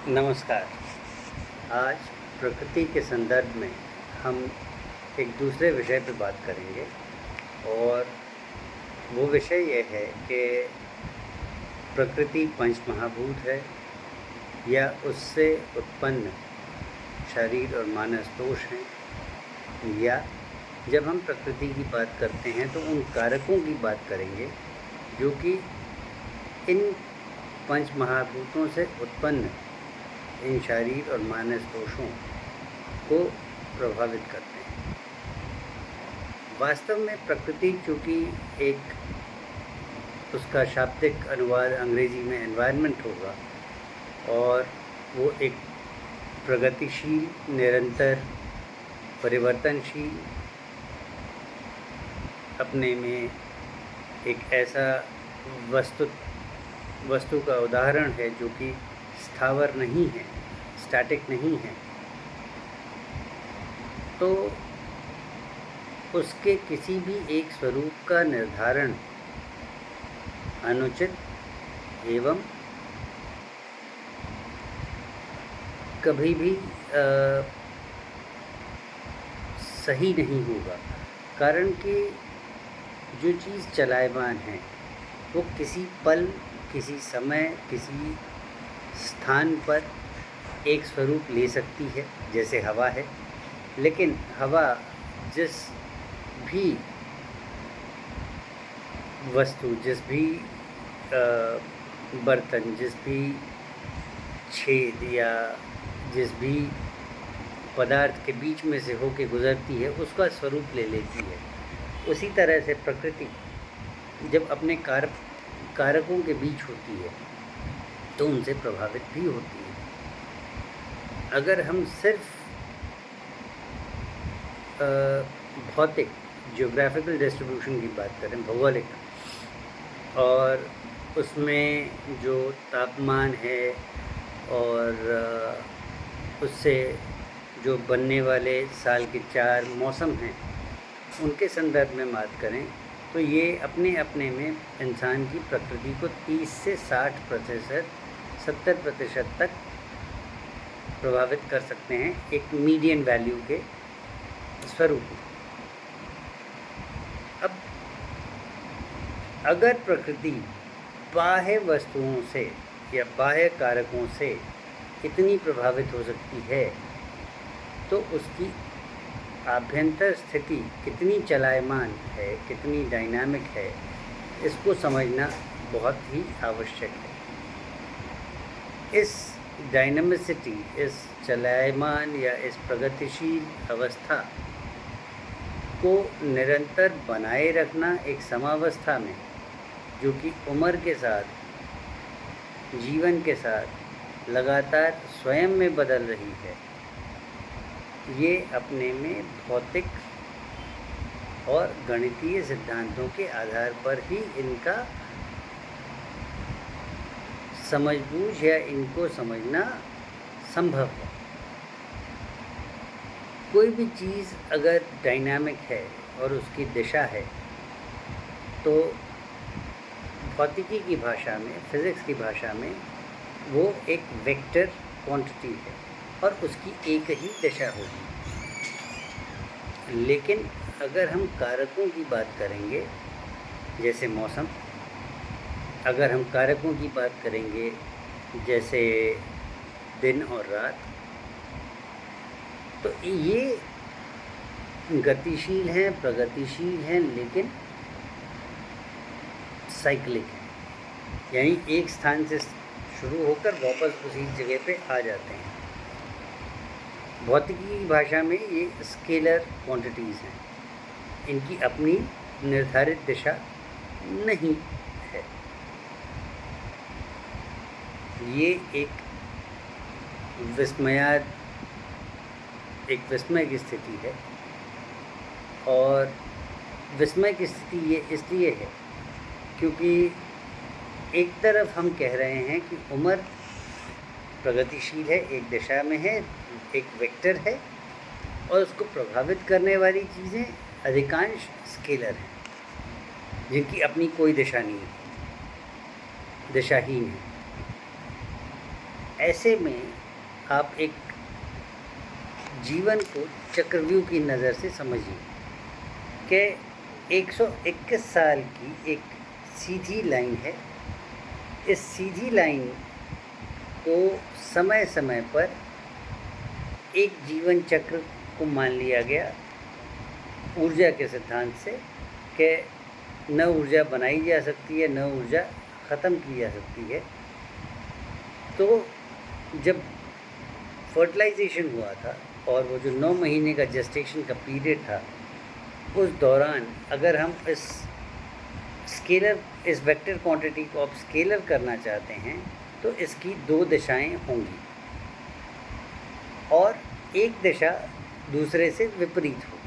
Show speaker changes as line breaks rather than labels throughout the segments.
नमस्कार। आज प्रकृति के संदर्भ में हम एक दूसरे विषय पे बात करेंगे और वो विषय ये है कि प्रकृति पंचमहाभूत है या उससे उत्पन्न शरीर और मानस दोष हैं, या जब हम प्रकृति की बात करते हैं तो उन कारकों की बात करेंगे जो कि इन पंचमहाभूतों से उत्पन्न इन शारीर और मानस दोषों को प्रभावित करते हैं। वास्तव में प्रकृति चूँकि एक उसका शाब्दिक अनुवाद अंग्रेजी में एनवायरनमेंट होगा और वो एक प्रगतिशील, निरंतर, परिवर्तनशील, अपने में एक ऐसा वस्तु का उदाहरण है जो कि स्थावर नहीं है, स्टैटिक नहीं है, तो उसके किसी भी एक स्वरूप का निर्धारण अनुचित एवं कभी भी सही नहीं होगा। कारण कि जो चीज़ चलायमान है वो किसी पल, किसी समय, किसी स्थान पर एक स्वरूप ले सकती है, जैसे हवा है। लेकिन हवा जिस भी वस्तु, जिस भी बर्तन, जिस भी छेद या जिस भी पदार्थ के बीच में से होके गुजरती है, उसका स्वरूप ले लेती है। उसी तरह से प्रकृति जब अपने कारकों के बीच होती है तो उनसे प्रभावित भी होती है। अगर हम सिर्फ भौतिक, जियोग्राफिकल डिस्ट्रीब्यूशन की बात करें, भौगोलिक, और उसमें जो तापमान है और उससे जो बनने वाले साल के 4 मौसम हैं, उनके संदर्भ में बात करें तो ये अपने अपने में इंसान की प्रकृति को 30 से 60%, 70% तक प्रभावित कर सकते हैं, एक मीडियन वैल्यू के स्वरूप में। अब अगर प्रकृति बाह्य वस्तुओं से या बाह्य कारकों से इतनी प्रभावित हो सकती है तो उसकी आभ्यंतर स्थिति कितनी चलायमान है, कितनी डायनामिक है, इसको समझना बहुत ही आवश्यक है। इस डायनामिसिटी, इस चलायमान या इस प्रगतिशील अवस्था को निरंतर बनाए रखना एक समावस्था में, जो कि उम्र के साथ, जीवन के साथ लगातार स्वयं में बदल रही है, ये अपने में भौतिक और गणितीय सिद्धांतों के आधार पर ही इनका समझबूझ या इनको समझना संभव है। कोई भी चीज़ अगर डायनामिक है और उसकी दिशा है तो भौतिकी की भाषा में, फिज़िक्स की भाषा में, वो एक वेक्टर क्वांटिटी है और उसकी एक ही दिशा होगी। लेकिन अगर हम कारकों की बात करेंगे, जैसे मौसम, अगर हम कारकों की बात करेंगे जैसे दिन और रात, तो ये गतिशील हैं, प्रगतिशील हैं, लेकिन साइक्लिक हैं, यानी एक स्थान से शुरू होकर वापस उसी जगह पे आ जाते हैं। भौतिकी की भाषा में ये स्केलर क्वांटिटीज़ हैं, इनकी अपनी निर्धारित दिशा नहीं है। ये एक विस्मय की स्थिति है, और विस्मय की स्थिति ये इसलिए है क्योंकि एक तरफ हम कह रहे हैं कि उम्र प्रगतिशील है, एक दिशा में है, एक वेक्टर है, और उसको प्रभावित करने वाली चीज़ें अधिकांश स्केलर हैं, जिनकी अपनी कोई दिशा नहीं है, दिशाहीन है। ऐसे में आप एक जीवन को चक्रव्यूह की नज़र से समझिए कि 121 साल की एक सीधी लाइन है। इस सीधी लाइन को समय समय पर एक जीवन चक्र को मान लिया गया ऊर्जा के सिद्धांत से कि न ऊर्जा बनाई जा सकती है, न ऊर्जा ख़त्म की जा सकती है। तो जब फर्टिलाइजेशन हुआ था और वो जो 9 महीने का जेस्टेशन का पीरियड था, उस दौरान अगर हम इस वेक्टर क्वांटिटी को आप स्केलर करना चाहते हैं तो इसकी 2 दिशाएं होंगी और एक दिशा दूसरे से विपरीत हो।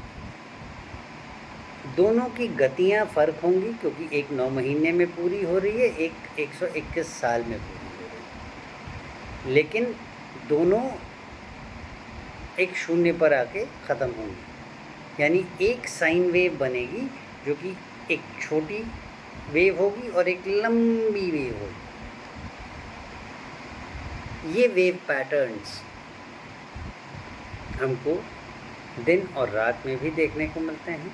दोनों की गतियां फ़र्क होंगी क्योंकि एक 9 महीने में पूरी हो रही है, एक 121 साल में पूरी हो रही है, लेकिन दोनों एक शून्य पर आके ख़त्म होंगी। यानी एक साइन वेव बनेगी जो कि एक छोटी वेव होगी और एक लंबी वेव होगी। ये वेव पैटर्न्स हमको दिन और रात में भी देखने को मिलते हैं,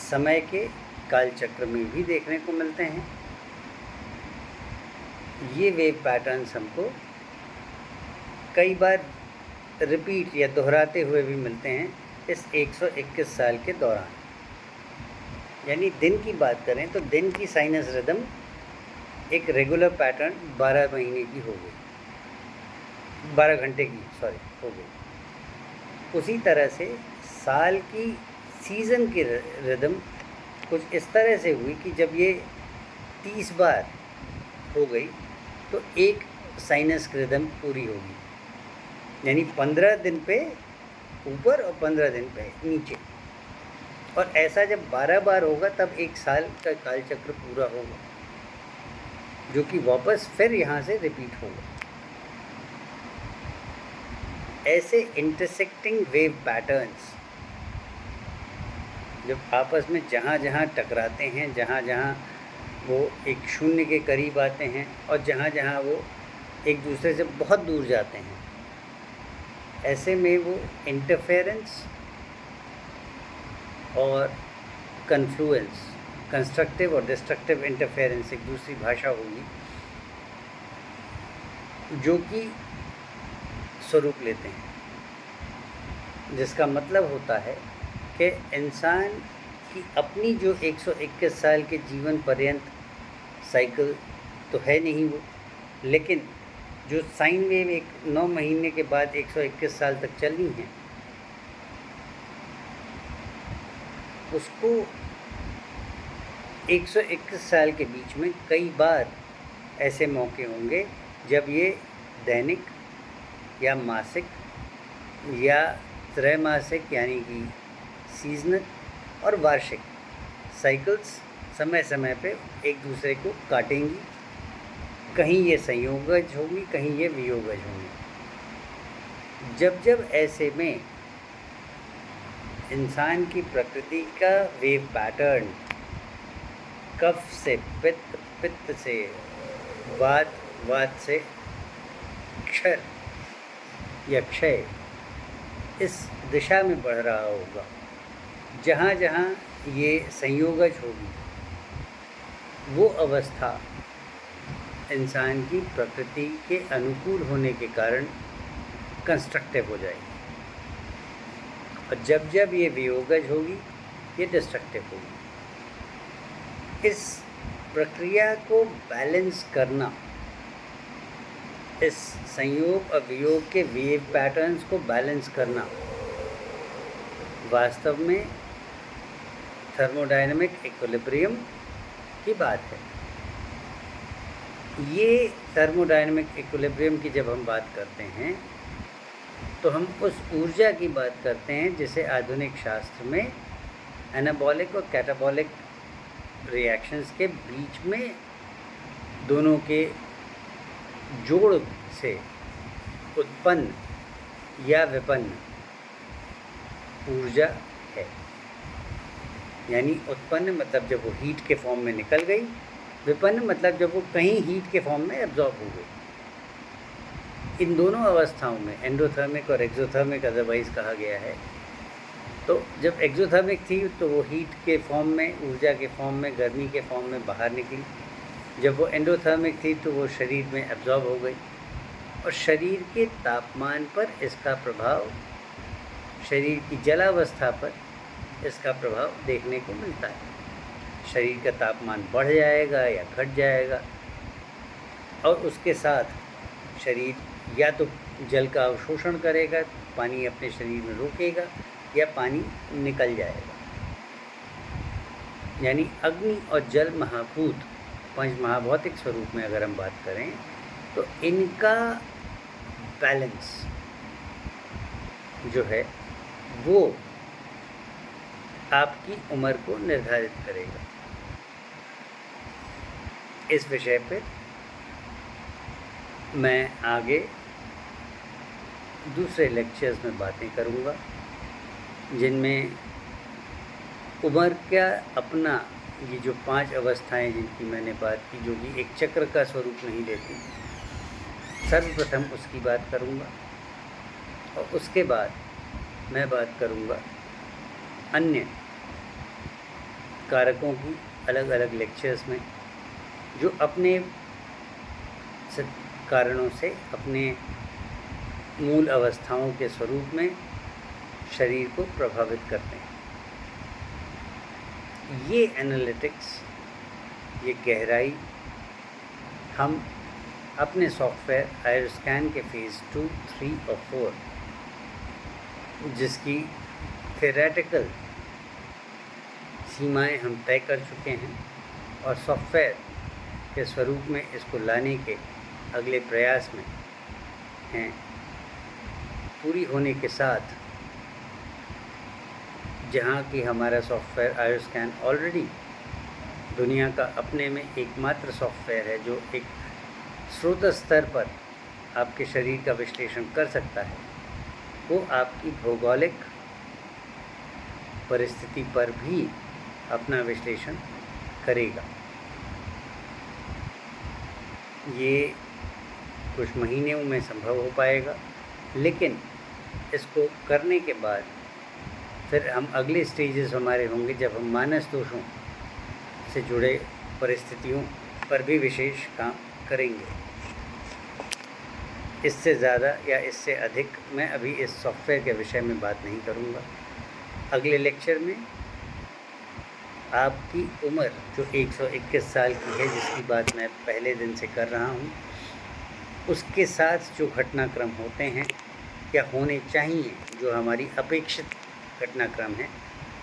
समय के कालचक्र में भी देखने को मिलते हैं। ये वेव पैटर्न्स हमको कई बार रिपीट या दोहराते हुए भी मिलते हैं इस 121 साल के दौरान। यानी दिन की बात करें तो दिन की साइनस रिदम एक रेगुलर पैटर्न 12 महीने की हो गई, 12 घंटे की हो गई। उसी तरह से साल की सीज़न की रिदम कुछ इस तरह से हुई कि जब ये 30 बार हो गई तो एक साइनस की रिदम पूरी होगी। यानी 15 दिन पे ऊपर और 15 दिन पे नीचे, और ऐसा जब 12 बार होगा तब एक साल का कालचक्र पूरा होगा जो कि वापस फिर यहाँ से रिपीट होगा। ऐसे इंटरसेक्टिंग वेव पैटर्न्स जब आपस में जहाँ जहाँ टकराते हैं, जहाँ जहाँ वो एक शून्य के करीब आते हैं और जहाँ जहाँ वो एक दूसरे से बहुत दूर जाते हैं, ऐसे में वो इंटरफेरेंस और कन्फ्लुएंस, कंस्ट्रक्टिव और डिस्ट्रक्टिव इंटरफेरेंस एक दूसरी भाषा होगी जो कि स्वरूप लेते हैं। जिसका मतलब होता है कि इंसान की अपनी जो 121 साल के जीवन पर्यंत साइकिल तो है नहीं वो, लेकिन जो साइन वेव एक 9 महीने के बाद 121 साल तक चलनी है, उसको 121 साल के बीच में कई बार ऐसे मौके होंगे जब ये दैनिक या मासिक या त्रैमासिक यानी कि सीजनल और वार्षिक साइकिल्स समय समय पे एक दूसरे को काटेंगी। कहीं ये संयोगज होंगी, कहीं ये वियोगज होंगी। जब जब ऐसे में इंसान की प्रकृति का वेव पैटर्न कफ से पित्त, पित्त से वात, वात से क्षय या क्षय इस दिशा में बढ़ रहा होगा, जहाँ जहाँ ये संयोगज होगी वो अवस्था इंसान की प्रकृति के अनुकूल होने के कारण कंस्ट्रक्टिव हो जाएगी, और जब जब ये वियोगज होगी ये डिस्ट्रक्टिव होगी। इस प्रक्रिया को बैलेंस करना, इस संयोग और वियोग के वेव पैटर्न्स को बैलेंस करना वास्तव में थर्मोडायनामिक इक्विलिब्रियम की बात है। ये थर्मोडायनामिक इक्विलिब्रियम की जब हम बात करते हैं तो हम उस ऊर्जा की बात करते हैं जिसे आधुनिक शास्त्र में एनाबॉलिक और कैटाबॉलिक रिएक्शंस के बीच में दोनों के जोड़ से उत्पन्न या विपन्न ऊर्जा है। यानी उत्पन्न मतलब जब वो हीट के फॉर्म में निकल गई, विपन्न मतलब जब वो कहीं हीट के फॉर्म में एब्जॉर्ब हो गई। इन दोनों अवस्थाओं में एंडोथर्मिक और एक्सोथर्मिक अदरवाइज़ कहा गया है। तो जब एक्सोथर्मिक थी तो वो हीट के फॉर्म में, ऊर्जा के फॉर्म में, गर्मी के फॉर्म में बाहर निकली। जब वो एंडोथर्मिक थी तो वो शरीर में एब्जॉर्ब हो गई और शरीर के तापमान पर इसका प्रभाव, शरीर की जलावस्था पर इसका प्रभाव देखने को मिलता है। शरीर का तापमान बढ़ जाएगा या घट जाएगा और उसके साथ शरीर या तो जल का अवशोषण करेगा, पानी अपने शरीर में रोकेगा, या पानी निकल जाएगा। यानी अग्नि और जल महाभूत पंच महाभौतिक स्वरूप में अगर हम बात करें तो इनका बैलेंस जो है वो आपकी उम्र को निर्धारित करेगा। इस विषय पे मैं आगे दूसरे लेक्चर्स में बातें करूँगा, जिनमें उम्र का अपना ये जो 5 अवस्थाएं जिनकी मैंने बात की, जो कि एक चक्र का स्वरूप नहीं लेती, सर्वप्रथम उसकी बात करूँगा और उसके बाद मैं बात करूँगा अन्य कारकों की अलग अलग लेक्चर्स में, जो अपने कारणों से अपने मूल अवस्थाओं के स्वरूप में शरीर को प्रभावित करते हैं। ये एनालिटिक्स, ये गहराई हम अपने सॉफ्टवेयर आयरस्कैन के फेज़ 2, 3 और 4, जिसकी थ्योरेटिकल सीमाएं हम तय कर चुके हैं और सॉफ्टवेयर के स्वरूप में इसको लाने के अगले प्रयास में हैं, पूरी होने के साथ, जहाँ कि हमारा सॉफ्टवेयर आयरस्कैन ऑलरेडी दुनिया का अपने में एकमात्र सॉफ्टवेयर है जो एक स्रोत स्तर पर आपके शरीर का विश्लेषण कर सकता है, वो आपकी भौगोलिक परिस्थिति पर भी अपना विश्लेषण करेगा। ये कुछ महीनों में संभव हो पाएगा, लेकिन इसको करने के बाद फिर हम अगले स्टेजेस हमारे होंगे जब हम मानस दोषों से जुड़े परिस्थितियों पर भी विशेष काम करेंगे। इससे ज़्यादा या इससे अधिक मैं अभी इस सॉफ्टवेयर के विषय में बात नहीं करूँगा। अगले लेक्चर में आपकी उम्र जो 121 साल की है, जिसकी बात मैं पहले दिन से कर रहा हूँ, उसके साथ जो घटनाक्रम होते हैं या होने चाहिए, जो हमारी अपेक्षित घटनाक्रम है,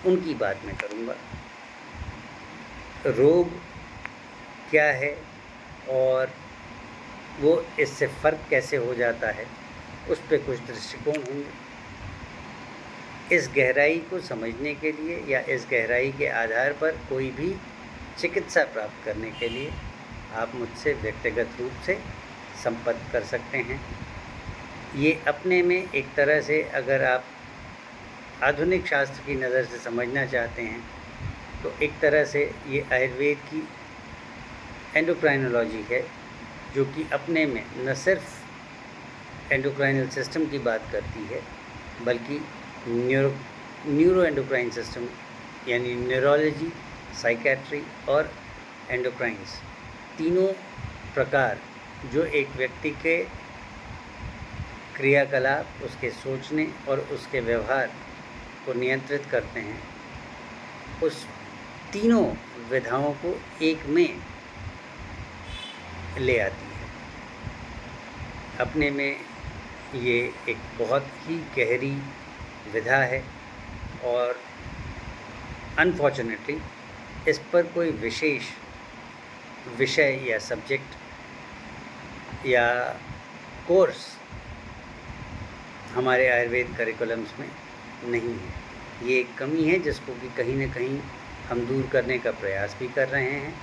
उनकी बात मैं करूँगा। रोग क्या है और वो इससे फ़र्क कैसे हो जाता है, उस पे कुछ दृष्टिकोण होंगे। इस गहराई को समझने के लिए या इस गहराई के आधार पर कोई भी चिकित्सा प्राप्त करने के लिए आप मुझसे व्यक्तिगत रूप से संपर्क कर सकते हैं। ये अपने में एक तरह से, अगर आप आधुनिक शास्त्र की नज़र से समझना चाहते हैं, तो एक तरह से ये आयुर्वेद की एंडोक्राइनोलॉजी है, जो कि अपने में न सिर्फ एंडोक्राइनल सिस्टम की बात करती है, बल्कि न्यूरो एंडोक्राइन सिस्टम यानी न्यूरोलॉजी, साइकेट्री और एंडोक्राइंस, तीनों प्रकार जो एक व्यक्ति के क्रियाकलाप, उसके सोचने और उसके व्यवहार को नियंत्रित करते हैं, उस तीनों विधाओं को एक में ले आती है। अपने में ये एक बहुत ही गहरी विधा है और अनफॉर्चुनेटली इस पर कोई विशेष विषय या सब्जेक्ट या कोर्स हमारे आयुर्वेद करिकुलम्स में नहीं है। ये एक कमी है जिसको कि कहीं न कहीं हम दूर करने का प्रयास भी कर रहे हैं।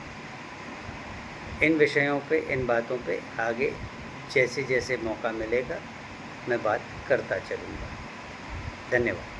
इन विषयों पे, इन बातों पे आगे जैसे जैसे मौका मिलेगा मैं बात करता चलूँगा। धन्यवाद।